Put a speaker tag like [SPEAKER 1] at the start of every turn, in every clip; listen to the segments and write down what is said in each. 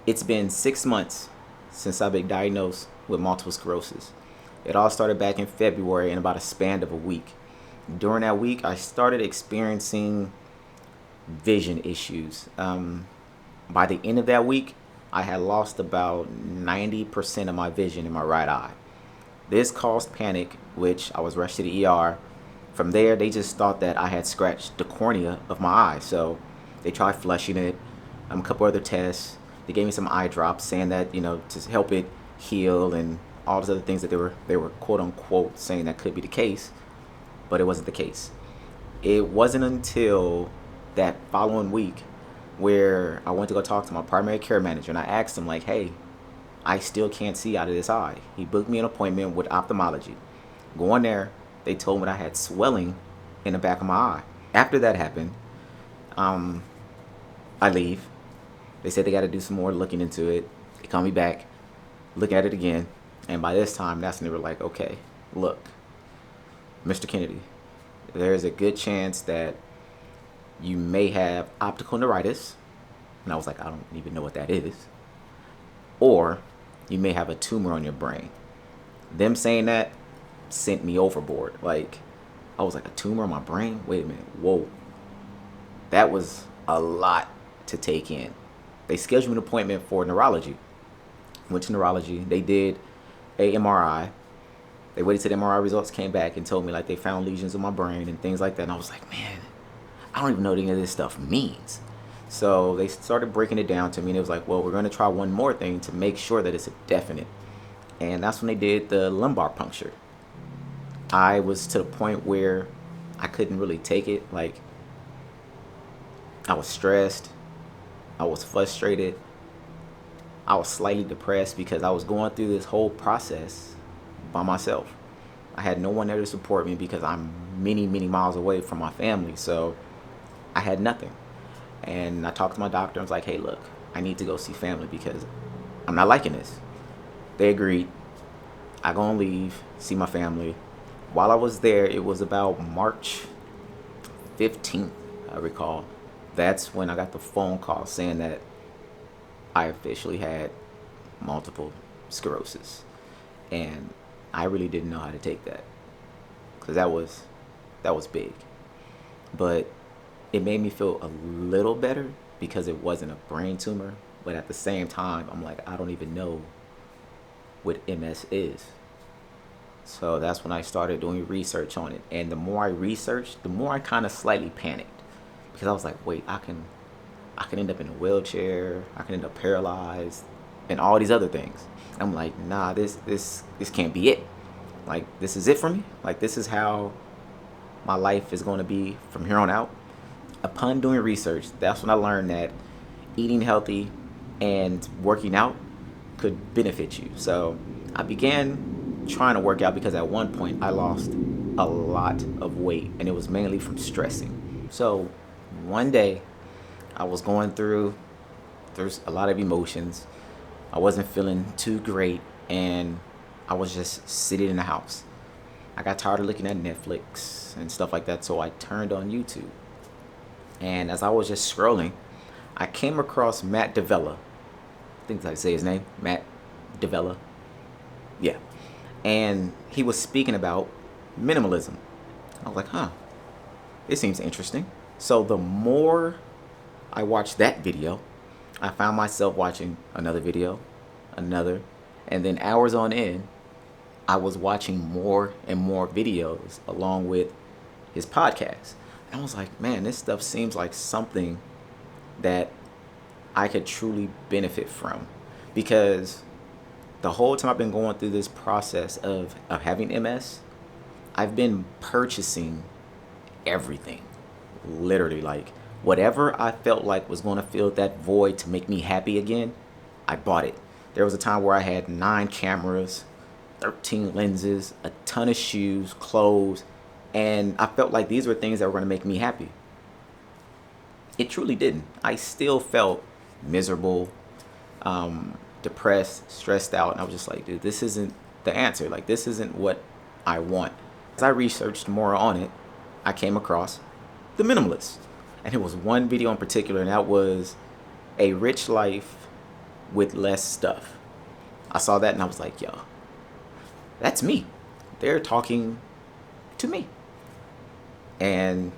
[SPEAKER 1] It's been 6 months since I've been diagnosed with multiple sclerosis. It all started back in February in about a span of a week. During that week, I started experiencing vision issues. By the end of that week, I had lost about 90% of my vision in my right eye. This caused panic, which I was rushed to the ER. From there, they just thought that I had scratched the cornea of my eye. So they tried flushing it, a couple other tests. They gave me some eye drops saying that, to help it heal and all those other things that they were quote unquote saying that could be the case, but it wasn't the case. It wasn't until that following week where I went to go talk to my primary care manager and I asked him like, hey, I still can't see out of this eye. He booked me an appointment with ophthalmology. Going there, they told me that I had swelling in the back of my eye. After that happened, I leave. They said they got to do some more looking into it. They call me back, look at it again, and by this time, that's when they were like, okay, look, Mr. Kennedy, there's a good chance that you may have optical neuritis. And I was like, I don't even know what that is. Or you may have a tumor on your brain. Them saying that sent me overboard. Like, I was like, a tumor on my brain? Wait a minute. Whoa. That was a lot to take in. They scheduled an appointment for neurology. Went to neurology. They did a MRI. They waited till the MRI results came back and told me like they found lesions in my brain and things like that. And I was like, man, I don't even know what any of this stuff means. So they started breaking it down to me and it was like, well, we're going to try one more thing to make sure that it's a definite. And that's when they did the lumbar puncture. I was to the point where I couldn't really take it. Like, I was stressed. I was frustrated. I was slightly depressed because I was going through this whole process by myself. I had no one there to support me because I'm many, many miles away from my family. So I had nothing. And I talked to my doctor. I was like, hey, look, I need to go see family because I'm not liking this. They agreed. I go and leave, see my family. While I was there, it was about March 15th, I recall. That's when I got the phone call saying that I officially had multiple sclerosis. And I really didn't know how to take that because that was big. But it made me feel a little better because it wasn't a brain tumor. But at the same time, I'm like, I don't even know what MS is. So that's when I started doing research on it. And the more I researched, the more I kind of slightly panicked because I was like, wait, I can end up in a wheelchair. I can end up paralyzed and all these other things. I'm like, nah, this can't be it. Like, this is it for me. Like, this is how my life is going to be from here on out. Upon doing research, that's when I learned that eating healthy and working out could benefit you. So I began trying to work out because at one point I lost a lot of weight and it was mainly from stressing. So one day I was going through there's a lot of emotions. I wasn't feeling too great and I was just sitting in the house. I got tired of looking at Netflix and stuff like that, so I turned on YouTube. And as I was just scrolling, I came across Matt Davella. I think I say his name, Matt Davella. Yeah. And he was speaking about minimalism. I was like, huh, it seems interesting. So the more I watched that video, I found myself watching another video, another, and then hours on end, I was watching more and more videos along with his podcast. And I was like, man, this stuff seems like something that I could truly benefit from. Because the whole time I've been going through this process of having MS, I've been purchasing everything. Literally, like, whatever I felt like was going to fill that void to make me happy again, I bought it. There was a time where I had 9 cameras, 13 lenses, a ton of shoes, clothes, and I felt like these were things that were going to make me happy. It truly didn't. I still felt miserable, depressed, stressed out, and I was just like, dude, this isn't the answer. Like, this isn't what I want. As I researched more on it, I came across the minimalist. And it was one video in particular, and that was a rich life with less stuff. I saw that and I was like, yo, that's me. They're talking to me. And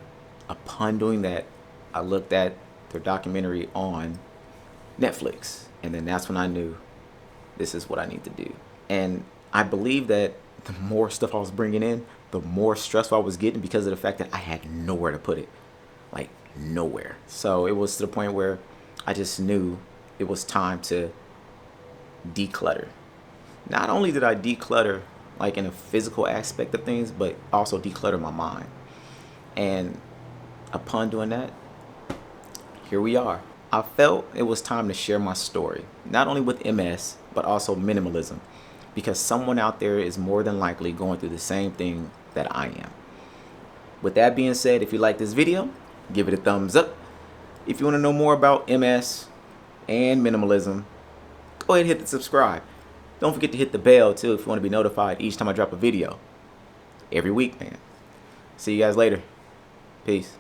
[SPEAKER 1] upon doing that, I looked at their documentary on Netflix. And then that's when I knew this is what I need to do. And I believe that the more stuff I was bringing in, the more stressful I was getting because of the fact that I had nowhere to put it. Like, nowhere. So it was to the point where I just knew it was time to declutter. Not only did I declutter, like in a physical aspect of things, but also declutter my mind. And upon doing that, here we are. I felt it was time to share my story, not only with MS, but also minimalism, because someone out there is more than likely going through the same thing that I am. With that being said, if you like this video, give it a thumbs up. If you want to know more about MS and minimalism, go ahead and hit the subscribe. Don't forget to hit the bell too if you want to be notified each time I drop a video. Every week, man. See you guys later. Peace.